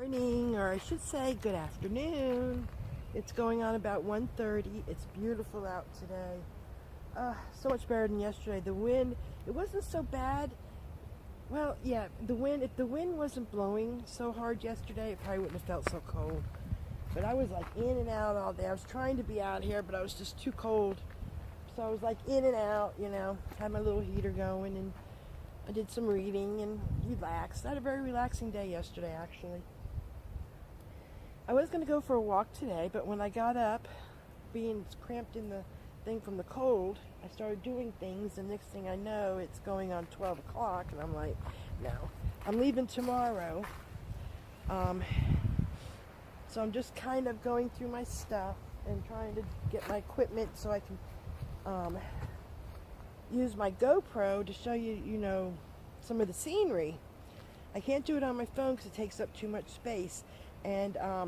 Morning, or I should say good afternoon. It's going on about 1:30. It's beautiful out today. So much better than yesterday. The wind, it wasn't so bad. Well, yeah, the wind, if the wind wasn't blowing so hard yesterday, it probably wouldn't have felt so cold. But I was like in and out all day. I was trying to be out here, but I was just too cold. So I was like in and out, had my little heater going, and I did some reading and relaxed. I had a very relaxing day yesterday, actually. I was going to go for a walk today, but when I got up, being cramped in the thing from the cold, I started doing things, and next thing I know, it's going on 12 o'clock, and I'm like, no. I'm leaving tomorrow. So I'm just kind of going through my stuff and trying to get my equipment so I can use my GoPro to show you, some of the scenery. I can't do it on my phone because it takes up too much space. And I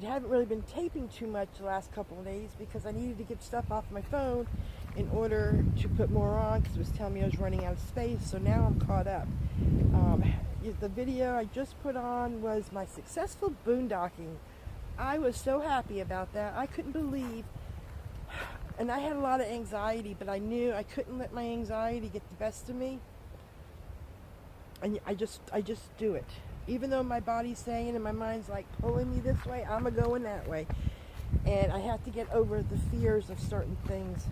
haven't really been taping too much the last couple of days because I needed to get stuff off my phone in order to put more on, because it was telling me I was running out of space. So now I'm caught up. The video I just put on was my successful boondocking. I was so happy about that. I couldn't believe, and I had a lot of anxiety, but I knew I couldn't let my anxiety get the best of me. And I just do it. Even though my body's saying and my mind's like pulling me this way, I'm going that way. And I have to get over the fears of certain things.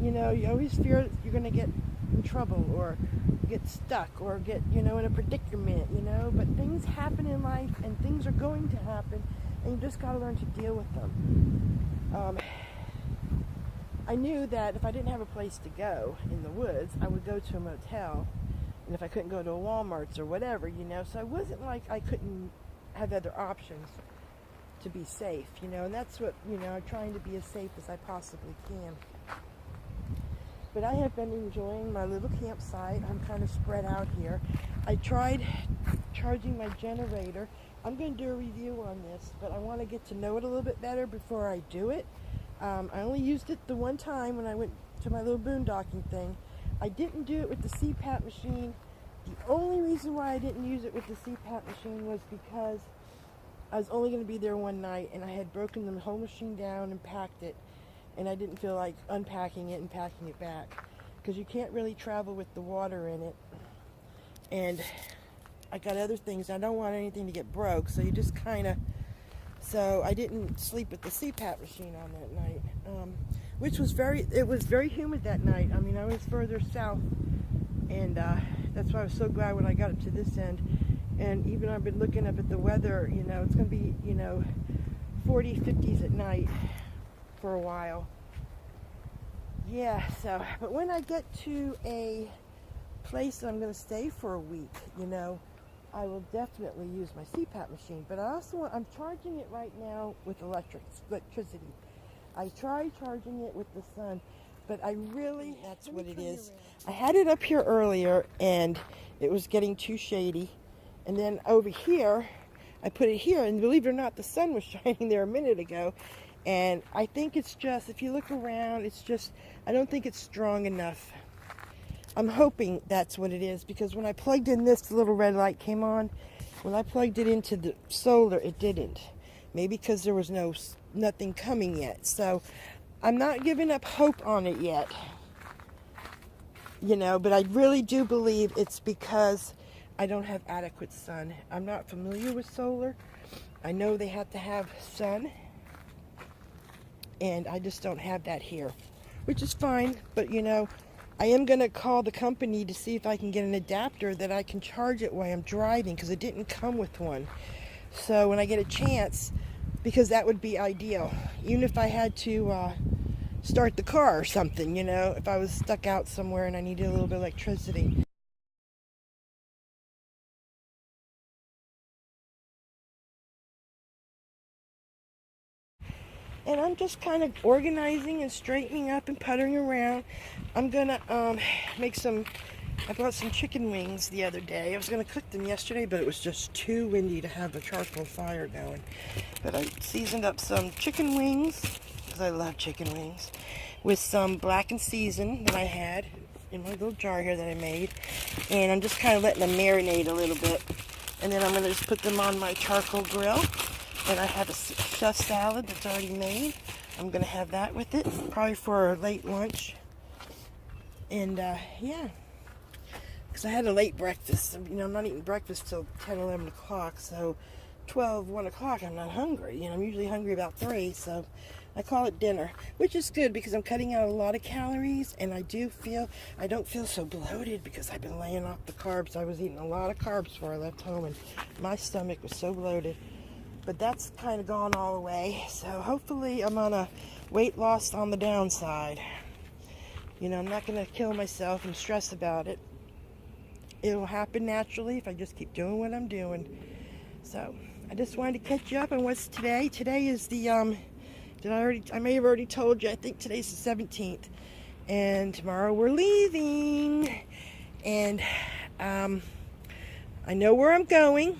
You always fear that you're going to get in trouble or get stuck or get, in a predicament, But things happen in life and things are going to happen, and you just got to learn to deal with them. I knew that if I didn't have a place to go in the woods, I would go to a motel. And if I couldn't go to a Walmart's or whatever, so it wasn't like I couldn't have other options to be safe, and that's what, I'm trying to be as safe as I possibly can. But I have been enjoying my little campsite. I'm kind of spread out here. I tried charging my generator. I'm going to do a review on this, but I want to get to know it a little bit better before I do it. I only used it the one time when I went to my little boondocking thing. I didn't do it with the CPAP machine. The only reason why I didn't use it with the CPAP machine was because I was only going to be there one night, and I had broken the whole machine down and packed it, and I didn't feel like unpacking it and packing it back, because you can't really travel with the water in it. And I got other things. I don't want anything to get broke, so you just so I didn't sleep with the CPAP machine on that night. Which was it was very humid that night. I mean, I was further south, and that's why I was so glad when I got up to this end. And even I've been looking up at the weather, it's going to be, 40s, 50s at night for a while. Yeah, but when I get to a place that I'm going to stay for a week, I will definitely use my CPAP machine. But I'm charging it right now with electricity. I tried charging it with the sun, but that's what it is. I had it up here earlier, and it was getting too shady. And then over here, I put it here, and believe it or not, the sun was shining there a minute ago. And I think it's just, if you look around, I don't think it's strong enough. I'm hoping that's what it is, because when I plugged in this little red light came on. When I plugged it into the solar, it didn't. Maybe because there was nothing coming yet. So I'm not giving up hope on it yet. But I really do believe it's because I don't have adequate sun. I'm not familiar with solar. I know they have to have sun, and I just don't have that here, which is fine. But I am going to call the company to see if I can get an adapter that I can charge it while I'm driving, because it didn't come with one. So when I get a chance, because that would be ideal, even if I had to start the car or something, if I was stuck out somewhere and I needed a little bit of electricity. And I'm just kind of organizing and straightening up and puttering around. I'm gonna I bought some chicken wings the other day. I was gonna cook them yesterday, but it was just too windy to have a charcoal fire going. But I seasoned up some chicken wings, because I love chicken wings, with some blackened season that I had in my little jar here that I made. And I'm just kind of letting them marinate a little bit. And then I'm going to just put them on my charcoal grill. And I have a chef salad that's already made. I'm going to have that with it, probably for a late lunch. And yeah, because I had a late breakfast. You know, I'm not eating breakfast till 10, 11 o'clock. So 12, 1 o'clock, I'm not hungry. You know, I'm usually hungry about 3. So I call it dinner, which is good because I'm cutting out a lot of calories. And I don't feel so bloated because I've been laying off the carbs. I was eating a lot of carbs before I left home, and my stomach was so bloated. But that's kind of gone all away. So hopefully I'm on a weight loss on the downside. You know, I'm not going to kill myself and stress about it. It'll happen naturally if I just keep doing what I'm doing. So I just wanted to catch you up on what's today. Today is the, I may have already told you, I think today's the 17th. And tomorrow we're leaving. And I know where I'm going.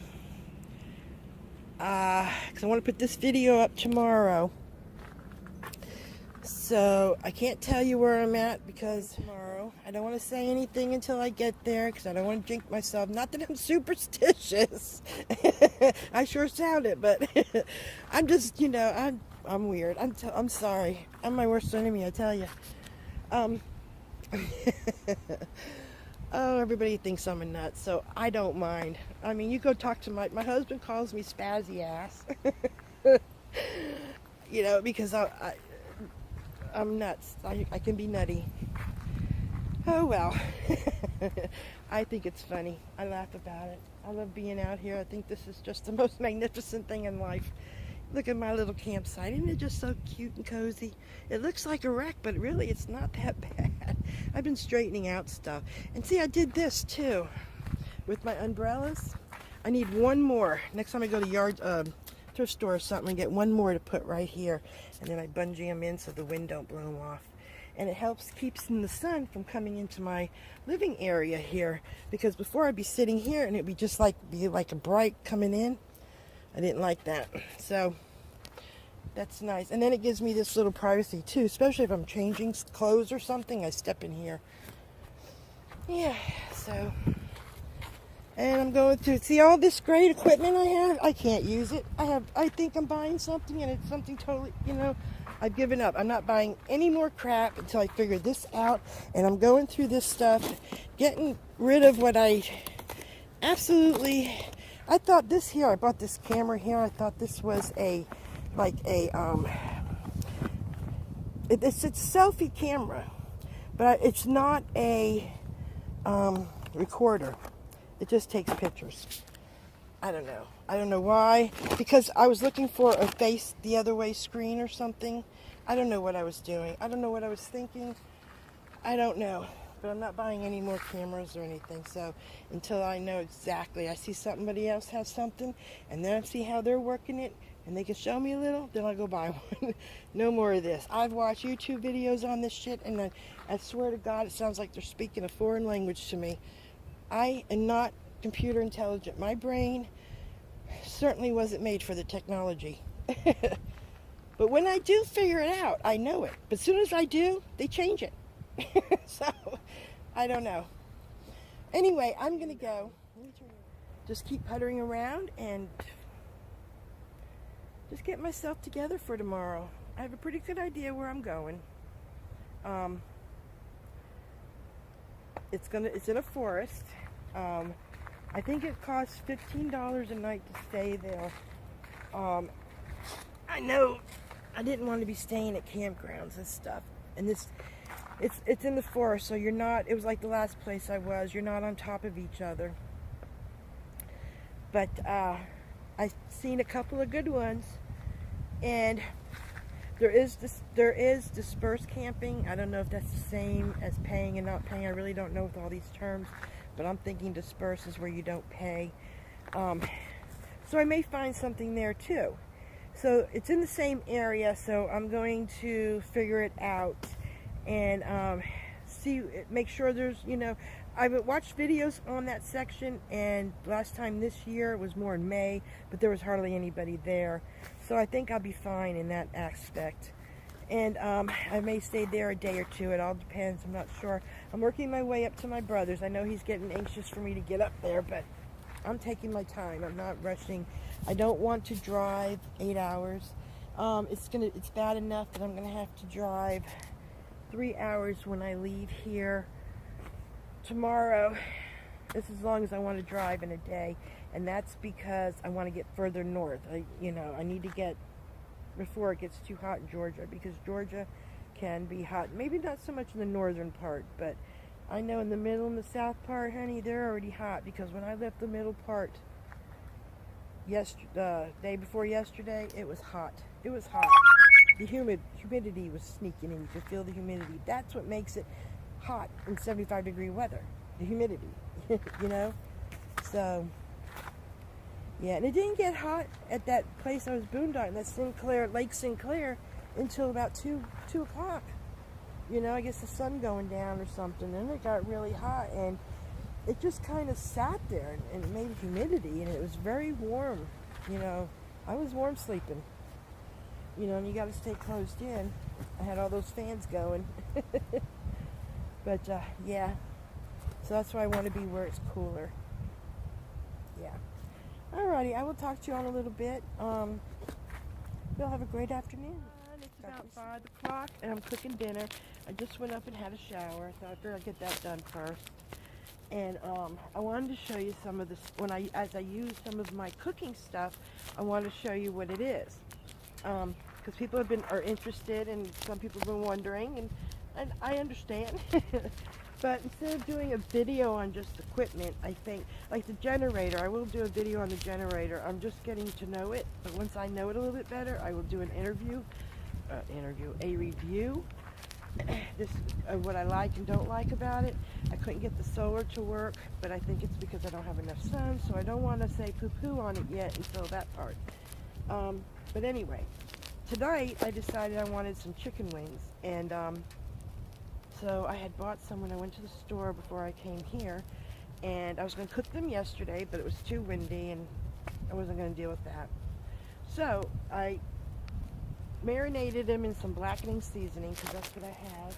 Because I want to put this video up tomorrow. So I can't tell you where I'm at because tomorrow I don't want to say anything until I get there because I don't want to jinx myself. Not that I'm superstitious. I sure sound it, but I'm just, you know, I'm weird. I'm sorry. I'm my worst enemy, I tell you. Oh, everybody thinks I'm a nut, so I don't mind. I mean, you go talk to my husband calls me spazzy ass. You know, because I'm nuts. I can be nutty. Oh, well. I think it's funny. I laugh about it. I love being out here. I think this is just the most magnificent thing in life. Look at my little campsite. Isn't it just so cute and cozy? It looks like a wreck, but really it's not that bad. I've been straightening out stuff. And see, I did this too. With my umbrellas. I need one more. Next time I go to thrift store or something, I get one more to put right here. And then I bungee them in so the wind don't blow them off. And it keeps in the sun from coming into my living area here. Because before I'd be sitting here and it'd be just like a bright coming in. I didn't like that. So that's nice. And then it gives me this little privacy too, especially if I'm changing clothes or something. I step in here. Yeah, so. And I'm going through, see all this great equipment I have? I can't use it. I think I'm buying something and it's something totally, you know, I've given up. I'm not buying any more crap until I figure this out. And I'm going through this stuff, getting rid of what I absolutely, I thought this here, I bought this camera here. I thought this was it's a selfie camera, but it's not a recorder. It just takes pictures. I don't know. I don't know why. Because I was looking for a face the other way screen or something. I don't know what I was doing. I don't know what I was thinking. I don't know. But I'm not buying any more cameras or anything. So until I know exactly, I see somebody else has something, and then I see how they're working it, and they can show me a little, then I'll go buy one. No more of this. I've watched YouTube videos on this shit, and I swear to God, it sounds like they're speaking a foreign language to me. I am not computer intelligent. My brain certainly wasn't made for the technology. But when I do figure it out, I know it. But as soon as I do, they change it. So, I don't know. Anyway, I'm going to go. Just keep puttering around and just get myself together for tomorrow. I have a pretty good idea where I'm going. It's in a forest. I think it costs $15 a night to stay there. I know I didn't want to be staying at campgrounds and stuff. And it's in the forest, so you're not, it was like the last place I was, you're not on top of each other. But I've seen a couple of good ones, and there is dispersed camping. I don't know if that's the same as paying and not paying. I really don't know with all these terms, but I'm thinking dispersed is where you don't pay. So I may find something there too. So it's in the same area, so I'm going to figure it out and make sure there's, you know, I've watched videos on that section, and last time this year it was more in May, but there was hardly anybody there. So I think I'll be fine in that aspect. And I may stay there a day or two. It all depends. I'm not sure. I'm working my way up to my brother's. I know he's getting anxious for me to get up there, but I'm taking my time. I'm not rushing. I don't want to drive 8 hours. It's bad enough that I'm gonna have to drive 3 hours when I leave here tomorrow. This is as long as I want to drive in a day, and that's because I want to get further north. I need to get before it gets too hot in Georgia, because Georgia can be hot. Maybe not so much in the northern part, but I know in the middle and the south part, honey, they're already hot, because when I left the middle part day before yesterday, it was hot. It was hot. The humidity was sneaking in. You could feel the humidity. That's what makes it hot in 75-degree weather. The humidity, you know? So, yeah, and it didn't get hot at that place I was boondocking, that Lake Sinclair, until about 2 o'clock. You know, I guess the sun going down or something, and it got really hot, and it just kind of sat there, and it made humidity, and it was very warm. You know, I was warm sleeping. You know, and you got to stay closed in. I had all those fans going. But, yeah. So that's why I want to be where it's cooler. Yeah. Alrighty, I will talk to you all in a little bit. You'll have a great afternoon. It's about 5 o'clock, and I'm cooking dinner. I just went up and had a shower, so I figured I'd get that done first. And I wanted to show you some of this. As I use some of my cooking stuff, I wanted to show you what it is. Because people are interested, and some people have been wondering, and I understand. But instead of doing a video on just equipment, I think, like the generator, I will do a video on the generator. I'm just getting to know it, but once I know it a little bit better, I will do an a review. This is what I like and don't like about it. I couldn't get the solar to work, but I think it's because I don't have enough sun, so I don't want to say poo-poo on it yet until that part. But anyway, tonight I decided I wanted some chicken wings, and so I had bought some when I went to the store before I came here, and I was going to cook them yesterday, but it was too windy, and I wasn't going to deal with that. So I marinated them in some blackening seasoning, because that's what I have.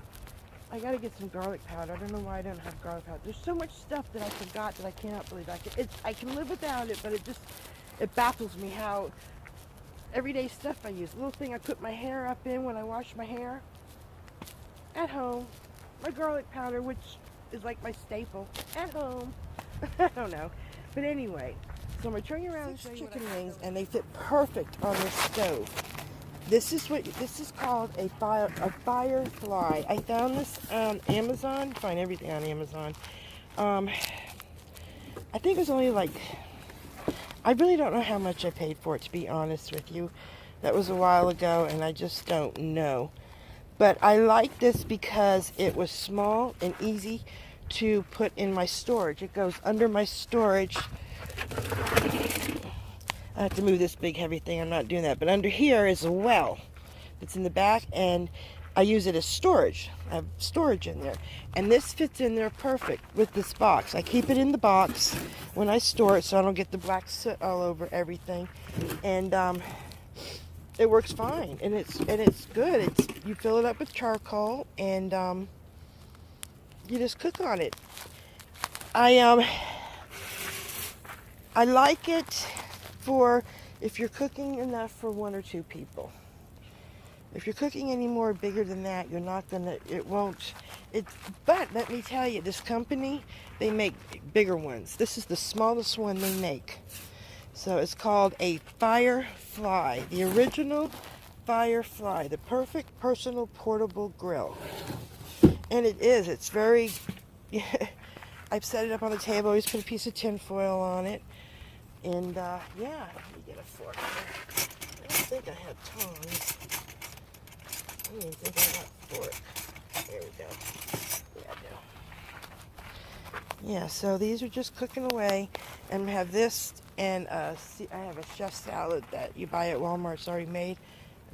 I got to get some garlic powder. I don't know why I don't have garlic powder. There's so much stuff that I forgot that I cannot believe. I can live without it, but it baffles me how everyday stuff I use. Little thing I put my hair up in when I wash my hair at home. My garlic powder, which is like my staple at home. I don't know. But anyway, so I'm going to turn you around and show you chicken wings, and they fit perfect on this stove. This is called a Firefly. I found this on Amazon. You find everything on Amazon. I think it was only like, I really don't know how much I paid for it, to be honest with you. That was a while ago, and I just don't know. But I like this because it was small and easy to put in my storage. It goes under my storage. I have to move this big heavy thing. I'm not doing that. But under here is a well that's in the back, and I use it as storage. I have storage in there. And this fits in there perfect with this box. I keep it in the box when I store it so I don't get the black soot all over everything. And it works fine, and it's good. You fill it up with charcoal, and you just cook on it. I like it for if you're cooking enough for 1 or 2 people. If you're cooking any more bigger than that, you're not gonna. But let me tell you, this company, they make bigger ones. This is the smallest one they make. So it's called a Firefly, the original Firefly, the perfect personal portable grill. And it's very, I've set it up on the table, always put a piece of tin foil on it. And yeah, let me get a fork. I don't think I have tongs. I don't even think I got a fork. There we go. Yeah, I do. Yeah, so these are just cooking away. And we have this, and I have a chef salad that you buy at Walmart. It's already made,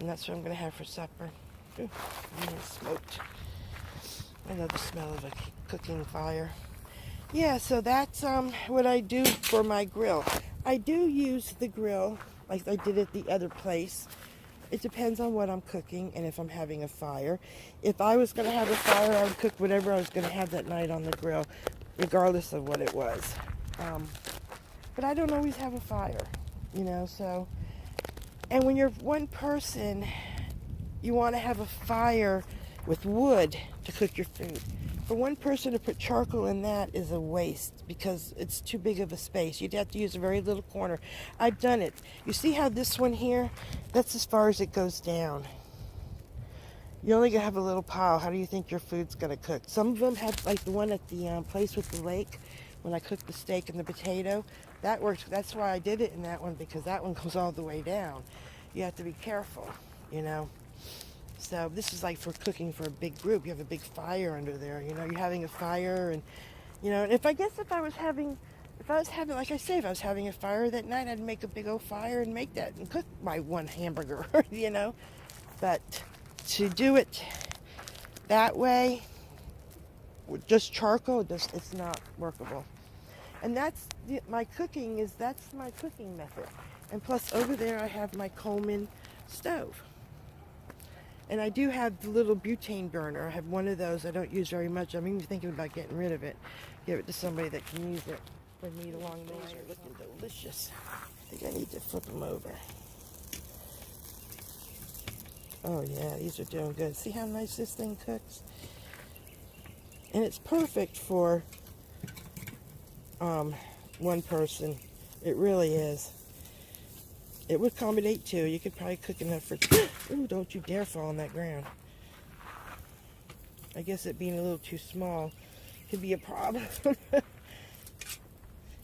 and that's what I'm going to have for supper. Ooh, it's smoked. I love the smell of a cooking fire. Yeah, so that's what I do for my grill. I do use the grill like I did at the other place. It depends on what I'm cooking and if I'm having a fire. If I was going to have a fire, I would cook whatever I was going to have that night on the grill, regardless of what it was. but I don't always have a fire, you know, so. And when you're one person, you want to have a fire with wood to cook your food. For one person to put charcoal in that is a waste because it's too big of a space. You'd have to use a very little corner. I've done it. You see how this one here, that's as far as it goes down. You're only going to have a little pile. How do you think your food's going to cook? Some of them have, like the one at the place with the lake, when I cooked the steak and the potato, that works. That's why I did it in that one, because that one goes all the way down. You have to be careful, you know. So this is like for cooking for a big group. You have a big fire under there, you know. You're having a fire, and you know. And if I was having, like I say, if I was having a fire that night, I'd make a big old fire and make that and cook my one hamburger, you know. But to do it that way, with just charcoal, it's not workable. And that's my cooking method. And plus over there I have my Coleman stove. And I do have the little butane burner. I have one of those I don't use very much. I'm even thinking about getting rid of it. Give it to somebody that can use it for meat along the way. These are looking delicious. I think I need to flip them over. Oh yeah, these are doing good. See how nice this thing cooks? And it's perfect for one person. It really is. It would accommodate two. You could probably cook enough for two. Ooh, don't you dare fall on that ground. I guess it being a little too small could be a problem.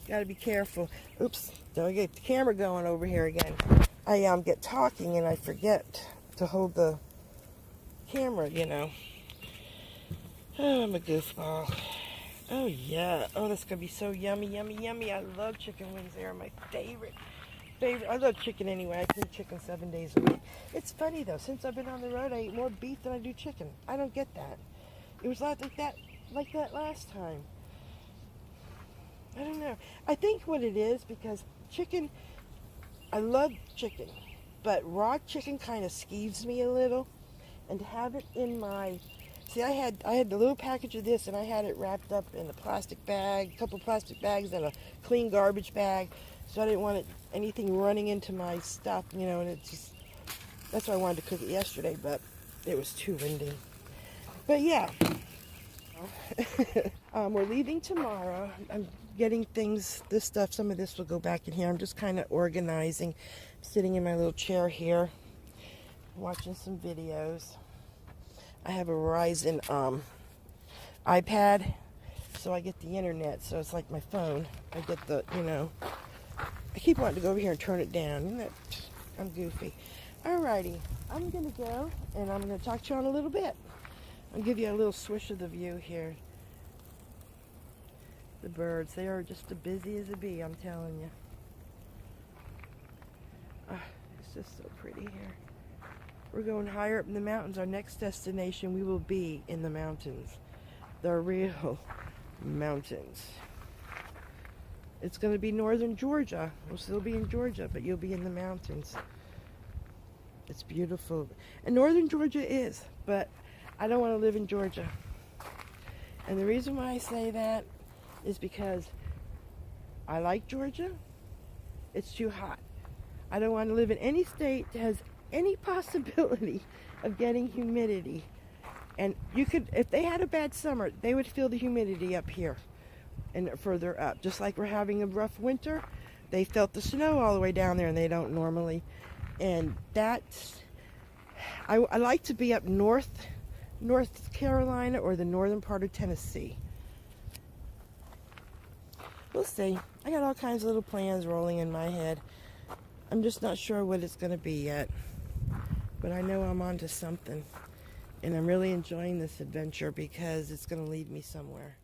Gotta be careful. Oops, don't get the camera going over here again. I get talking and I forget to hold the camera, you know. Oh, I'm a goofball. Oh yeah. Oh, that's gonna be so yummy, yummy, yummy. I love chicken wings. They are my favorite. I love chicken anyway. I eat chicken 7 days a week. It's funny though, since I've been on the road, I eat more beef than I do chicken. I don't get that. It was like that last time. I don't know. I think what it is, because chicken, I love chicken, but raw chicken kind of skeeves me a little. And to have it in my, see, I had the little package of this, and I had it wrapped up in a plastic bag, a couple plastic bags, and a clean garbage bag. So I didn't want anything running into my stuff, you know, and it's just, that's why I wanted to cook it yesterday, but it was too windy. But yeah, we're leaving tomorrow. I'm getting things, this stuff, some of this will go back in here. I'm just kind of organizing, sitting in my little chair here, watching some videos. I have a Verizon iPad, so I get the internet, so it's like my phone. I get the, you know, I keep wanting to go over here and turn it down. Isn't that, I'm goofy. Alrighty, I'm going to go, and I'm going to talk to you in a little bit. I'll give you a little swish of the view here. The birds, they are just as busy as a bee, I'm telling you. It's just so pretty here. We're going higher up in the mountains. Our next destination, we will be in the mountains. The real mountains. It's going to be northern Georgia. We'll still be in Georgia, but you'll be in the mountains. It's beautiful. And northern Georgia is, but I don't want to live in Georgia. And the reason why I say that is because I like Georgia. It's too hot. I don't want to live in any state that has any possibility of getting humidity. And you could, if they had a bad summer, they would feel the humidity up here and further up. Just like we're having a rough winter, they felt the snow all the way down there, and they don't normally. And that's, I like to be up North Carolina or the northern part of Tennessee. We'll see. I got all kinds of little plans rolling in my head. I'm just not sure what it's going to be yet. But I know I'm onto something. And I'm really enjoying this adventure because it's going to lead me somewhere.